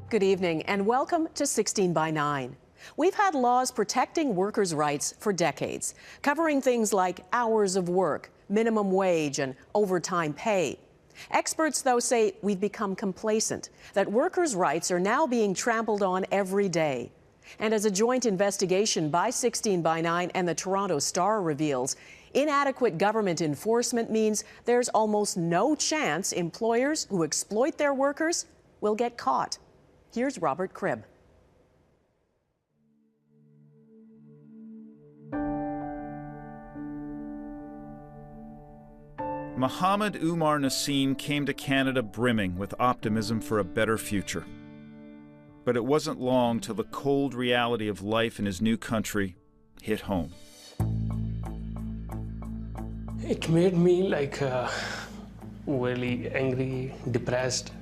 Good evening and welcome to 16 by 9. We've had laws protecting workers' rights for decades, covering things like hours of work, minimum wage, and overtime pay. Experts, though, say we've become complacent, that workers' rights are now being trampled on every day. And as a joint investigation by 16 by 9 and the Toronto Star reveals, inadequate government enforcement means there's almost no chance employers who exploit their workers will get caught. Here's Robert Cribb. Mohammed Umar Nassim came to Canada brimming with optimism for a better future. But it wasn't long till the cold reality of life in his new country hit home. It made me like really angry, depressed,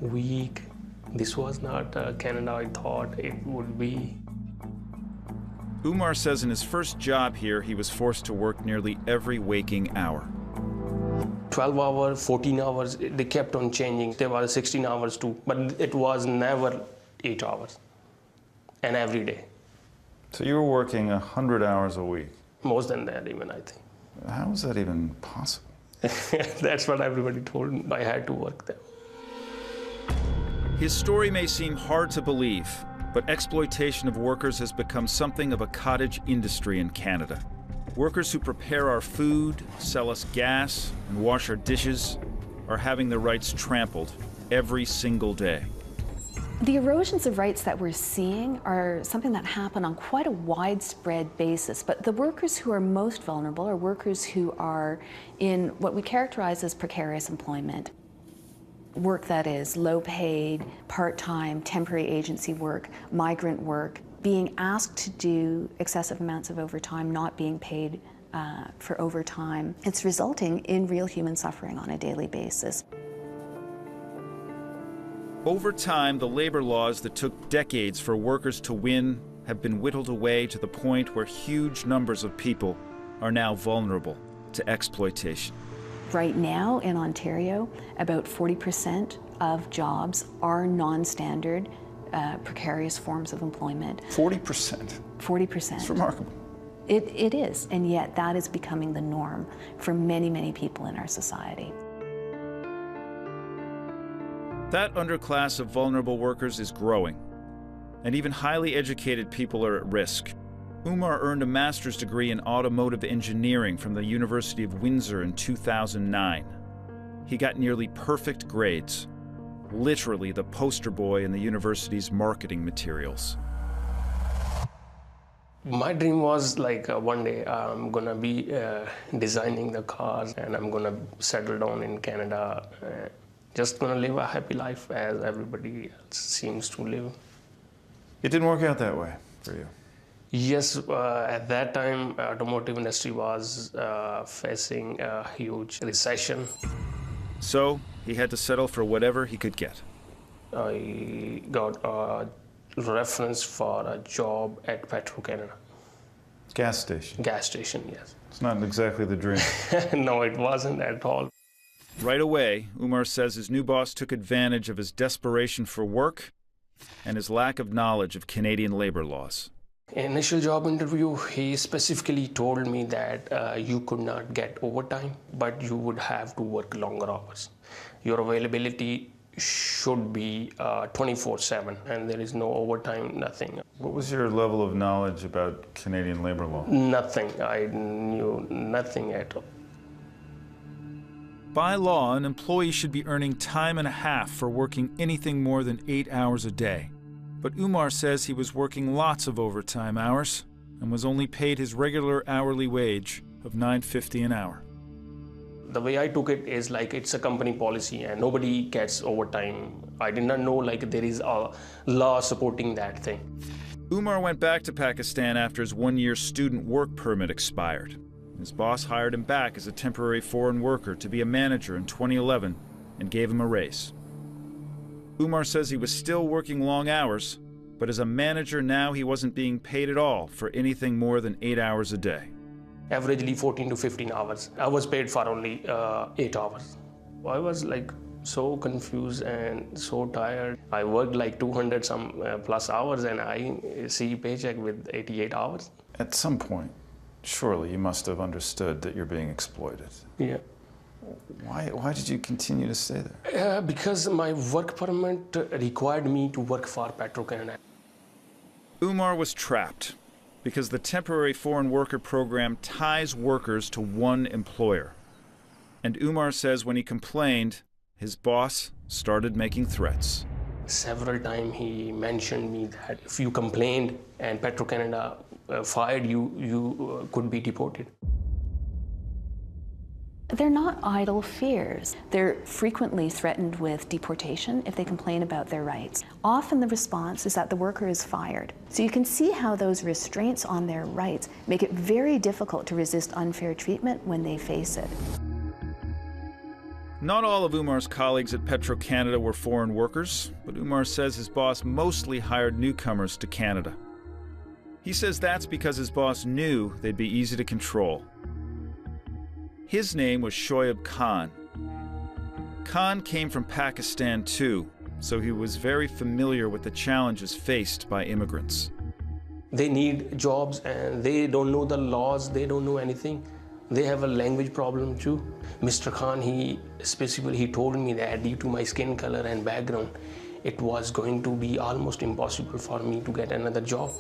weak. This was not Canada I thought it would be. Umar says in his first job here, he was forced to work nearly every waking hour. 12 hours, 14 hours, they kept on changing. There was 16 hours too, but it was never 8 hours, and every day. So you were working 100 hours a week? More than that even, I think. How is that even possible? That's what everybody told me. I had to work there. His story may seem hard to believe, but exploitation of workers has become something of a cottage industry in Canada. Workers who prepare our food, sell us gas, and wash our dishes are having their rights trampled every single day. The erosions of rights that we're seeing are something that happen on quite a widespread basis, but the workers who are most vulnerable are workers who are in what we characterize as precarious employment. Work that is low paid, part-time, temporary agency work, migrant work, being asked to do excessive amounts of overtime, not being paid for overtime. It's resulting in real human suffering on a daily basis. Over time, the labor laws that took decades for workers to win have been whittled away to the point where huge numbers of people are now vulnerable to exploitation. Right now in Ontario, about 40% of jobs are non-standard, precarious forms of employment. 40%? 40%. It's remarkable. It is, and yet that is becoming the norm for many, many people in our society. That underclass of vulnerable workers is growing, and even highly educated people are at risk. Umar earned a master's degree in automotive engineering from the University of Windsor in 2009. He got nearly perfect grades, literally the poster boy in the university's marketing materials. My dream was like one day I'm gonna be designing the cars and I'm gonna settle down in Canada. Just gonna live a happy life as everybody else seems to live. It didn't work out that way for you. Yes, at that time, automotive industry was facing a huge recession. So he had to settle for whatever he could get. I got a reference for a job at Petro-Canada. Gas station? Gas station, yes. It's not exactly the dream. No, it wasn't at all. Right away, Umar says his new boss took advantage of his desperation for work and his lack of knowledge of Canadian labor laws. Initial job interview, he specifically told me that you could not get overtime, but you would have to work longer hours. Your availability should be 24/7, and there is no overtime, nothing. What was your level of knowledge about Canadian labor law? Nothing. I knew nothing at all. By law, an employee should be earning time and a half for working anything more than 8 hours a day. But Umar says he was working lots of overtime hours and was only paid his regular hourly wage of $9.50 an hour. The way I took it is like it's a company policy and nobody gets overtime. I did not know like there is a law supporting that thing. Umar went back to Pakistan after his one-year student work permit expired. His boss hired him back as a temporary foreign worker to be a manager in 2011 and gave him a raise. Umar says he was still working long hours, but as a manager now he wasn't being paid at all for anything more than 8 hours a day. Averagely 14 to 15 hours. I was paid for only 8 hours. I was like so confused and so tired. I worked like 200 some plus hours and I see paycheck with 88 hours. At some point, surely you must have understood that you're being exploited. Yeah. Why did you continue to stay there? Because my work permit required me to work for Petro-Canada. Umar was trapped because the temporary foreign worker program ties workers to one employer. And Umar says when he complained, his boss started making threats. Several times he mentioned me that if you complained and Petro-Canada fired you, you could be deported. They're not idle fears. They're frequently threatened with deportation if they complain about their rights. Often the response is that the worker is fired. So you can see how those restraints on their rights make it very difficult to resist unfair treatment when they face it. Not all of Umar's colleagues at Petro-Canada were foreign workers, but Umar says his boss mostly hired newcomers to Canada. He says that's because his boss knew they'd be easy to control. His name was Shoaib Khan. Khan came from Pakistan too, so he was very familiar with the challenges faced by immigrants. They need jobs and they don't know the laws, they don't know anything. They have a language problem too. Mr. Khan, he told me that due to my skin color and background, it was going to be almost impossible for me to get another job.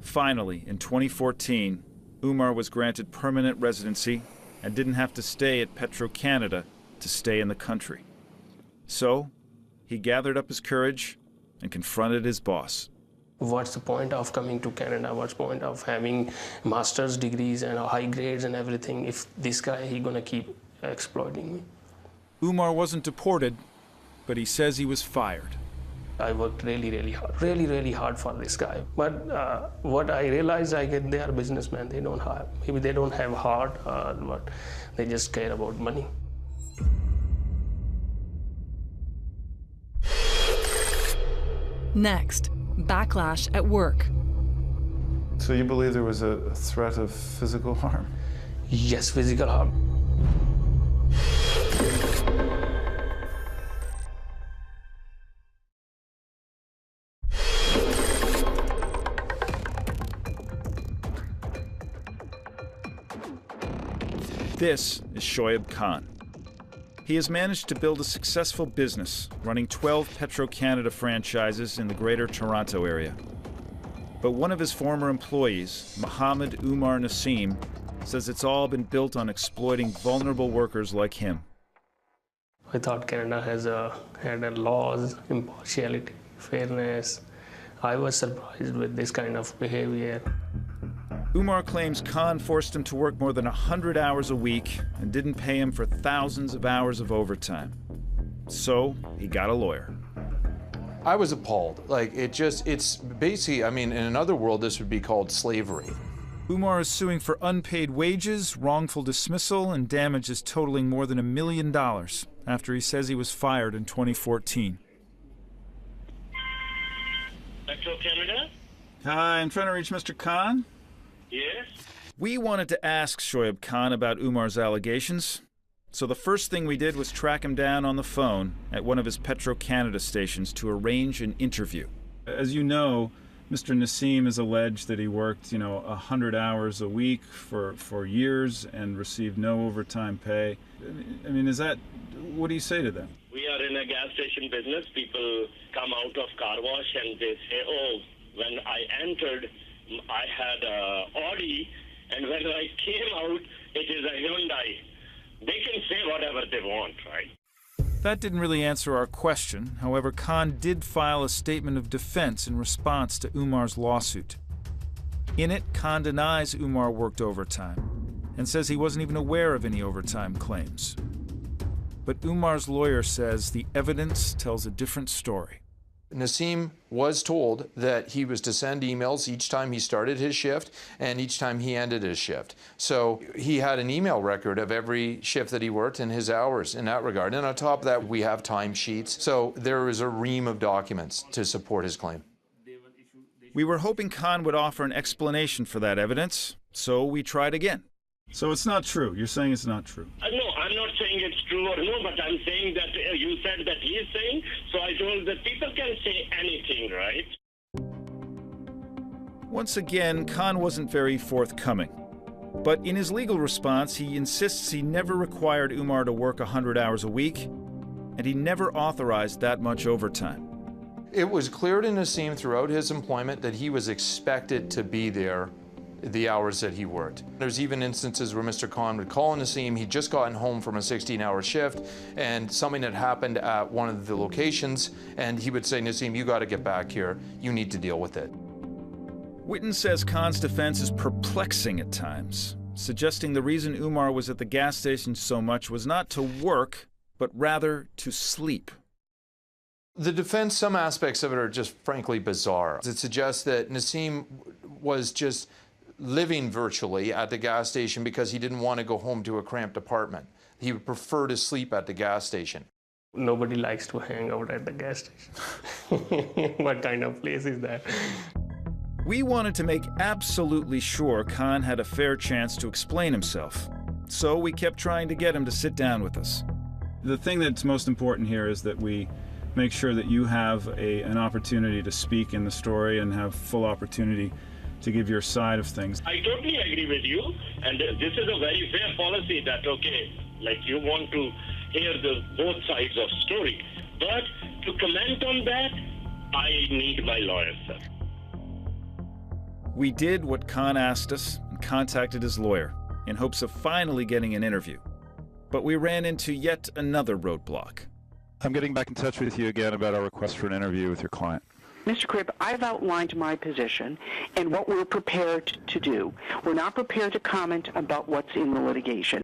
Finally, in 2014, Umar was granted permanent residency and didn't have to stay at Petro-Canada to stay in the country. So, he gathered up his courage and confronted his boss. What's the point of coming to Canada? What's the point of having master's degrees and high grades and everything if this guy, he gonna keep exploiting me? Umar wasn't deported, but he says he was fired. I worked really hard for this guy. But what I realized, they are businessmen. They don't have, maybe they don't have heart, but they just care about money. Next, backlash at work. So you believe there was a threat of physical harm? Yes, physical harm. This is Shoaib Khan. He has managed to build a successful business, running 12 Petro-Canada franchises in the Greater Toronto area. But one of his former employees, Mohammed Umar Nassim, says it's all been built on exploiting vulnerable workers like him. I thought Canada had laws, impartiality, fairness. I was surprised with this kind of behavior. Umar claims Khan forced him to work more than 100 hours a week and didn't pay him for thousands of hours of overtime. So he got a lawyer. I was appalled. It's basically, I mean, in another world, this would be called slavery. Umar is suing for unpaid wages, wrongful dismissal, and damages totaling more than $1 million after he says he was fired in 2014. Petro-Canada? Hi, I'm trying to reach Mr. Khan. Yes? We wanted to ask Shoaib Khan about Umar's allegations, so the first thing we did was track him down on the phone at one of his Petro-Canada stations to arrange an interview. As you know, Mr. Nassim has alleged that he worked, 100 hours a week for years and received no overtime pay. I mean, what do you say to that? We are in a gas station business. People come out of car wash and they say, oh, when I entered, I had an Audi, and when I came out, it is a Hyundai. They can say whatever they want, right? That didn't really answer our question. However, Khan did file a statement of defense in response to Umar's lawsuit. In it, Khan denies Umar worked overtime and says he wasn't even aware of any overtime claims. But Umar's lawyer says the evidence tells a different story. Nassim was told that he was to send emails each time he started his shift and each time he ended his shift. So he had an email record of every shift that he worked and his hours in that regard. And on top of that, we have timesheets. So there is a ream of documents to support his claim. We were hoping Khan would offer an explanation for that evidence, so we tried again. So it's not true. You're saying it's not true. No, I'm not saying it's true or no, but I'm saying that you said that he is saying, so I told that people can say anything, right? Once again, Khan wasn't very forthcoming. But in his legal response, he insists he never required Umar to work 100 hours a week, and he never authorized that much overtime. It was clear to Nassim throughout his employment that he was expected to be there the hours that he worked. There's even instances where Mr. Khan would call Nassim, he'd just gotten home from a 16-hour shift, and something had happened at one of the locations, and he would say, Nassim, you got to get back here, you need to deal with it. Witten says Khan's defense is perplexing at times, suggesting the reason Umar was at the gas station so much was not to work, but rather to sleep. The defense, some aspects of it are just frankly bizarre. It suggests that Nassim was just living virtually at the gas station because he didn't want to go home to a cramped apartment. He would prefer to sleep at the gas station. Nobody likes to hang out at the gas station. What kind of place is that? We wanted to make absolutely sure Khan had a fair chance to explain himself, so we kept trying to get him to sit down with us. The thing that's most important here is that we make sure that you have an opportunity to speak in the story and have full opportunity to give your side of things. I totally agree with you, and this is a very fair policy that, okay, like you want to hear the both sides of story. But to comment on that, I need my lawyer, sir. We did what Khan asked us and contacted his lawyer in hopes of finally getting an interview. But we ran into yet another roadblock. I'm getting back in touch with you again about our request for an interview with your client. Mr. Cribb, I've outlined my position and what we're prepared to do. We're not prepared to comment about what's in the litigation.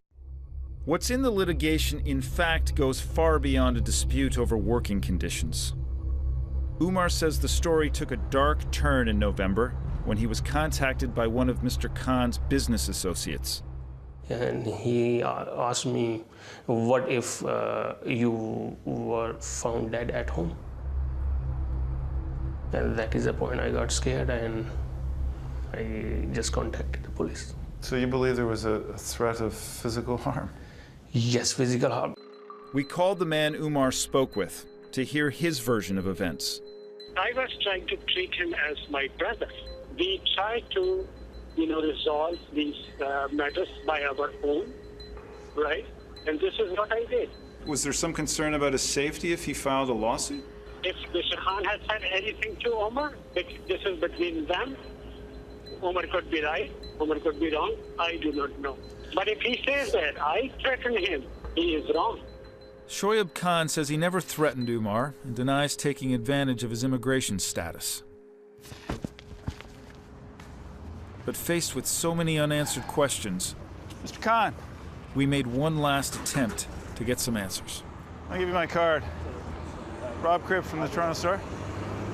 What's in the litigation, in fact, goes far beyond a dispute over working conditions. Umar says the story took a dark turn in November when he was contacted by one of Mr. Khan's business associates. And he asked me, what if you were found dead at home? And that is the point I got scared and I just contacted the police. So you believe there was a threat of physical harm? Yes, physical harm. We called the man Umar spoke with to hear his version of events. I was trying to treat him as my brother. We tried to, resolve these matters by our own, right? And this is what I did. Was there some concern about his safety if he filed a lawsuit? If Mr. Khan has said anything to Omar, this is between them. Omar could be right, Omar could be wrong, I do not know. But if he says that I threatened him, he is wrong. Shoaib Khan says he never threatened Umar and denies taking advantage of his immigration status. But faced with so many unanswered questions, Mr. Khan, we made one last attempt to get some answers. I'll give you my card. Rob Cribb from the Toronto Star.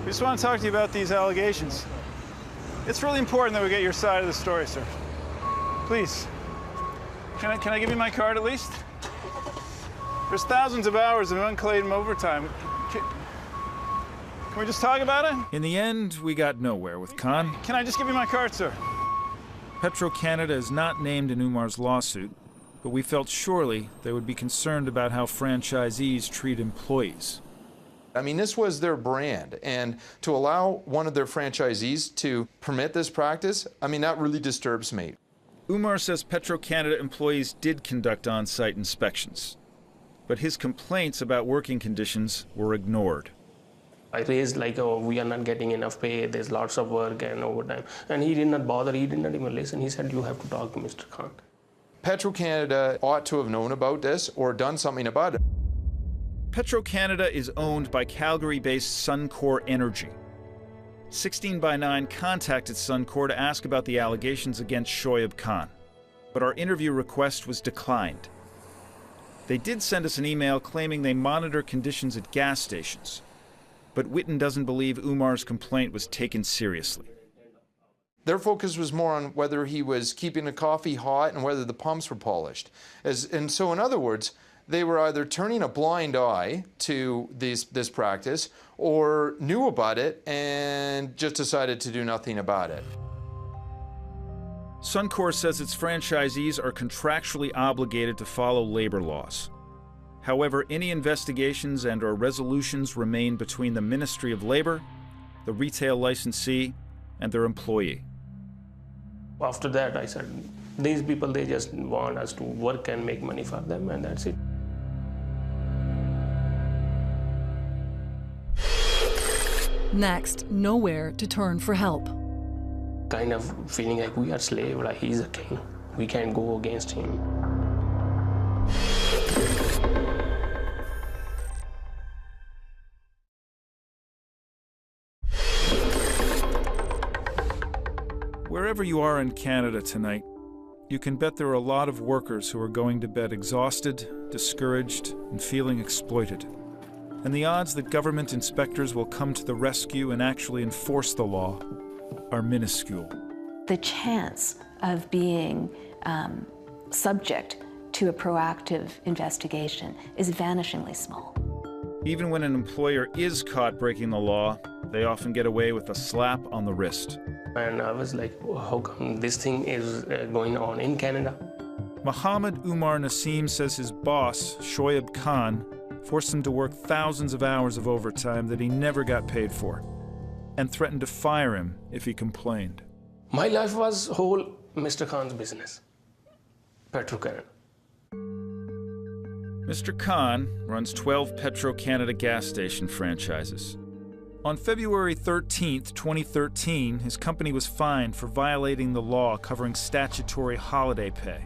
We just want to talk to you about these allegations. It's really important that we get your side of the story, sir. Please. Can I give you my card at least? There's thousands of hours of unclaimed overtime. Can we just talk about it? In the end, we got nowhere with Khan. Can I just give you my card, sir? Petro-Canada is not named in Umar's lawsuit, but we felt surely they would be concerned about how franchisees treat employees. I mean, this was their brand, and to allow one of their franchisees to permit this practice, I mean, that really disturbs me. Umar says Petro-Canada employees did conduct on-site inspections, but his complaints about working conditions were ignored. I raised we are not getting enough pay, there's lots of work and overtime. And he did not bother, he did not even listen. He said, you have to talk to Mr. Khan. Petro-Canada ought to have known about this or done something about it. Petro-Canada is owned by Calgary-based Suncor Energy. 16 by 9 contacted Suncor to ask about the allegations against Shoaib Khan, but our interview request was declined. They did send us an email claiming they monitor conditions at gas stations, but Witten doesn't believe Umar's complaint was taken seriously. Their focus was more on whether he was keeping the coffee hot and whether the pumps were polished. And so, in other words, they were either turning a blind eye to this practice or knew about it and just decided to do nothing about it. Suncor says its franchisees are contractually obligated to follow labor laws. However, any investigations and/or resolutions remain between the Ministry of Labor, the retail licensee, and their employee. After that, I said, these people, they just want us to work and make money for them, and that's it. Next, nowhere to turn for help. Kind of feeling like we are slaves, like he's a king. We can't go against him. Wherever you are in Canada tonight, you can bet there are a lot of workers who are going to bed exhausted, discouraged, and feeling exploited. And the odds that government inspectors will come to the rescue and actually enforce the law are minuscule. The chance of being subject to a proactive investigation is vanishingly small. Even when an employer is caught breaking the law, they often get away with a slap on the wrist. And I was like, how come this thing is going on in Canada? Mohammed Umar Nassim says his boss, Shoaib Khan, forced him to work thousands of hours of overtime that he never got paid for, and threatened to fire him if he complained. My life was whole Mr. Khan's business, Petro-Canada. Mr. Khan runs 12 Petro-Canada gas station franchises. On February 13, 2013, his company was fined for violating the law covering statutory holiday pay.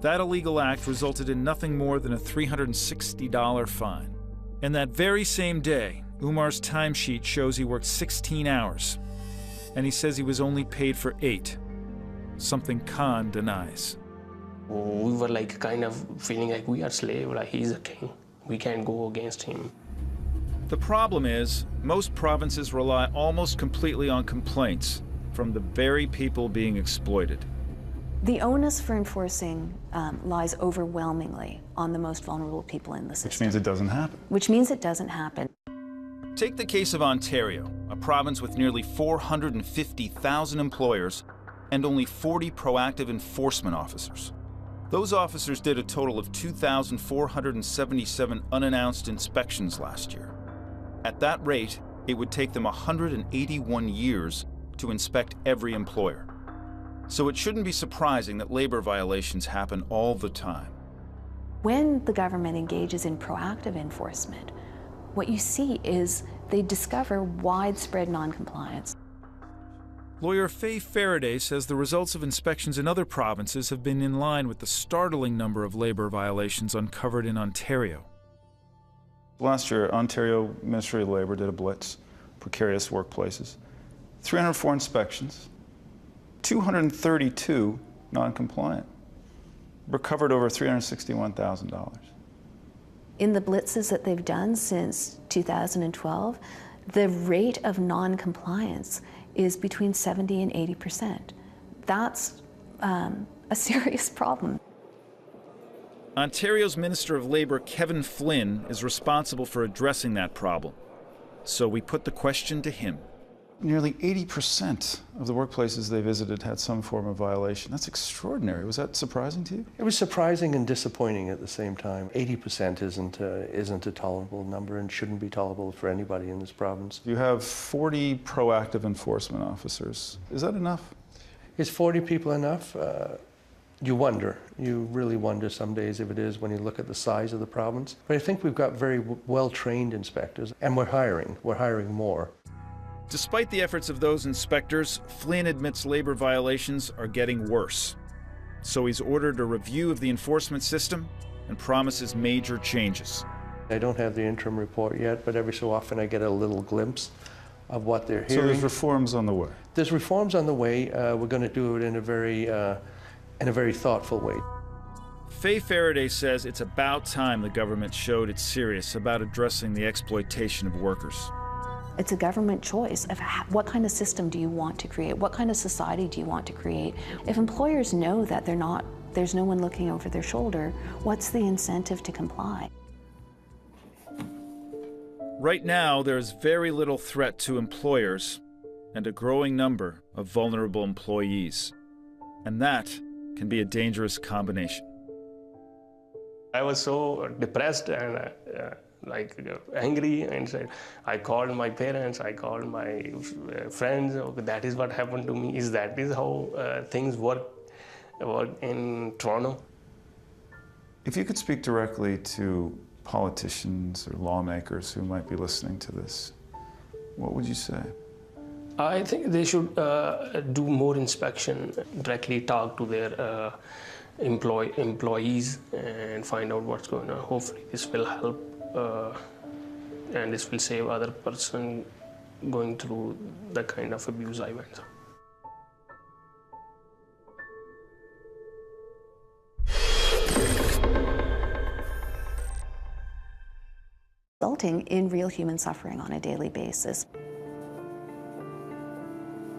That illegal act resulted in nothing more than a $360 fine. And that very same day, Umar's timesheet shows he worked 16 hours, and he says he was only paid for 8, something Khan denies. We were like kind of feeling like we are slaves, like he's a king. We can't go against him. The problem is, most provinces rely almost completely on complaints from the very people being exploited. The onus for enforcing lies overwhelmingly on the most vulnerable people in the system. Which means it doesn't happen. Which means it doesn't happen. Take the case of Ontario, a province with nearly 450,000 employers and only 40 proactive enforcement officers. Those officers did a total of 2,477 unannounced inspections last year. At that rate, it would take them 181 years to inspect every employer. So it shouldn't be surprising that labor violations happen all the time. When the government engages in proactive enforcement, what you see is they discover widespread noncompliance. Lawyer Faye Faraday says the results of inspections in other provinces have been in line with the startling number of labor violations uncovered in Ontario. Last year, Ontario Ministry of Labor did a blitz, precarious workplaces. 304 inspections, 232 non-compliant. Recovered over $361,000. In the blitzes that they've done since 2012, the rate of non-compliance is between 70 and 80%. That's a serious problem. Ontario's Minister of Labour, Kevin Flynn, is responsible for addressing that problem. So we put the question to him. Nearly 80% of the workplaces they visited had some form of violation. That's extraordinary. Was that surprising to you? It was surprising and disappointing at the same time. 80% isn't a tolerable number and shouldn't be tolerable for anybody in this province. You have 40 proactive enforcement officers. Is that enough? Is 40 people enough? You wonder. You really wonder some days if it is when you look at the size of the province. But I think we've got very well-trained inspectors, and we're hiring. We're hiring more. Despite the efforts of those inspectors, Flynn admits labor violations are getting worse. So he's ordered a review of the enforcement system and promises major changes. I don't have the interim report yet, but every so often I get a little glimpse of what they're hearing. So there's reforms on the way? There's reforms on the way. We're going to do it in a very thoughtful way. Faye Faraday says it's about time the government showed it's serious about addressing the exploitation of workers. It's a government choice of what kind of system do you want to create? What kind of society do you want to create? If employers know that there's no one looking over their shoulder, what's the incentive to comply? Right now, there's very little threat to employers and a growing number of vulnerable employees. And that can be a dangerous combination. I was so depressed and angry, and said, I called my parents, I called my friends. Okay, that is what happened to me. That is how things work in Toronto. If you could speak directly to politicians or lawmakers who might be listening to this, what would you say? I think they should do more inspection, directly talk to their employees and find out what's going on. Hopefully this will help and this will save other person going through the kind of abuse I went through. Resulting in real human suffering on a daily basis.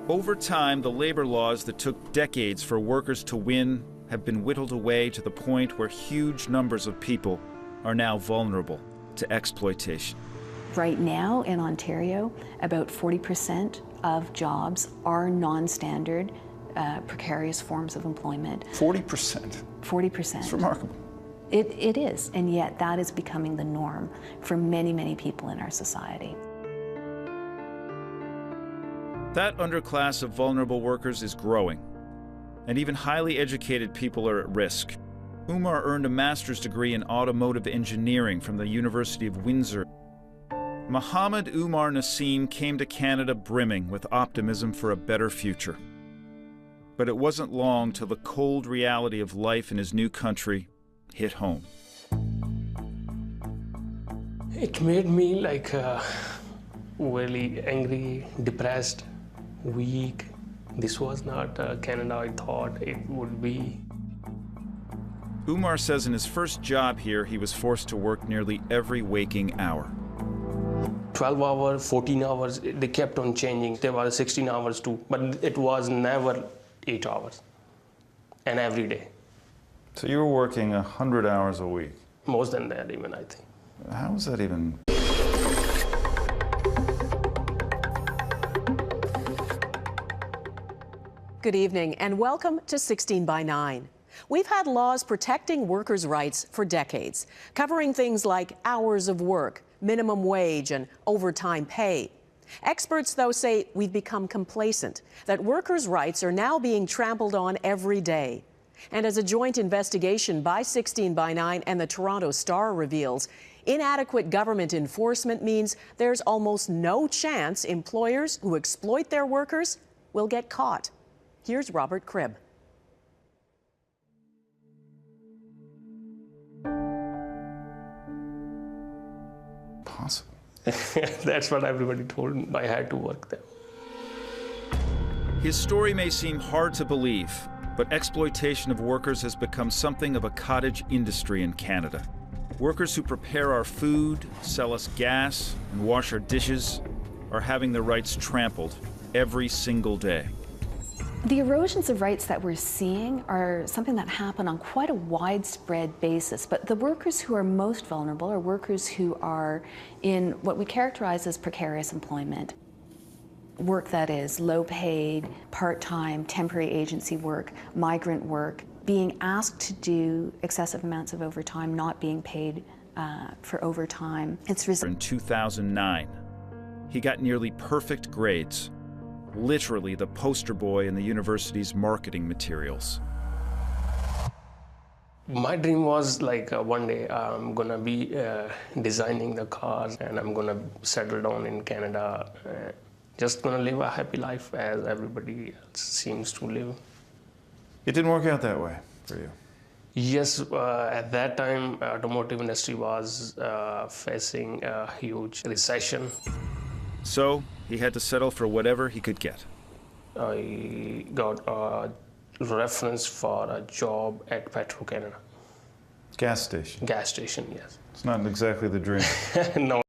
Over time, the labor laws that took decades for workers to win have been whittled away to the point where huge numbers of people are now vulnerable to exploitation. Right now in Ontario, about 40% of jobs are non-standard, precarious forms of employment. 40%? 40%. It's remarkable. It is, and yet that is becoming the norm for many, many people in our society. That underclass of vulnerable workers is growing, and even highly educated people are at risk. Umar earned a master's degree in automotive engineering from the University of Windsor. Mohammed Umar Nassim came to Canada brimming with optimism for a better future. But it wasn't long till the cold reality of life in his new country hit home. It made me really angry, depressed, weak. This was not Canada I thought it would be. Umar says in his first job here, he was forced to work nearly every waking hour. 12 hours, 14 hours, they kept on changing. There were 16 hours too, but it was never 8 hours, and every day. So you were working 100 hours a week? More than that even, I think. How is that even? Good evening and welcome to 16 by 9. We've had laws protecting workers' rights for decades, covering things like hours of work, minimum wage, and overtime pay. Experts, though, say we've become complacent, that workers' rights are now being trampled on every day. And as a joint investigation by 16 by 9 and the Toronto Star reveals, inadequate government enforcement means there's almost no chance employers who exploit their workers will get caught. Here's Robert Cribb. Possible. That's what everybody told me. I had to work there. His story may seem hard to believe, but exploitation of workers has become something of a cottage industry in Canada. Workers who prepare our food, sell us gas, and wash our dishes are having their rights trampled every single day. The erosions of rights that we're seeing are something that happen on quite a widespread basis, but the workers who are most vulnerable are workers who are in what we characterize as precarious employment. Work that is low paid, part-time, temporary agency work, migrant work, being asked to do excessive amounts of overtime, not being paid for overtime. In 2009, he got nearly perfect grades, literally the poster boy in the university's marketing materials. My dream was one day I'm gonna be designing the cars and I'm gonna settle down in Canada. Just gonna live a happy life as everybody else seems to live. It didn't work out that way for you. Yes, at that time, automotive industry was facing a huge recession. So he had to settle for whatever he could get. I got a reference for a job at Petro-Canada. Gas station? Gas station, yes. It's not exactly the dream. No.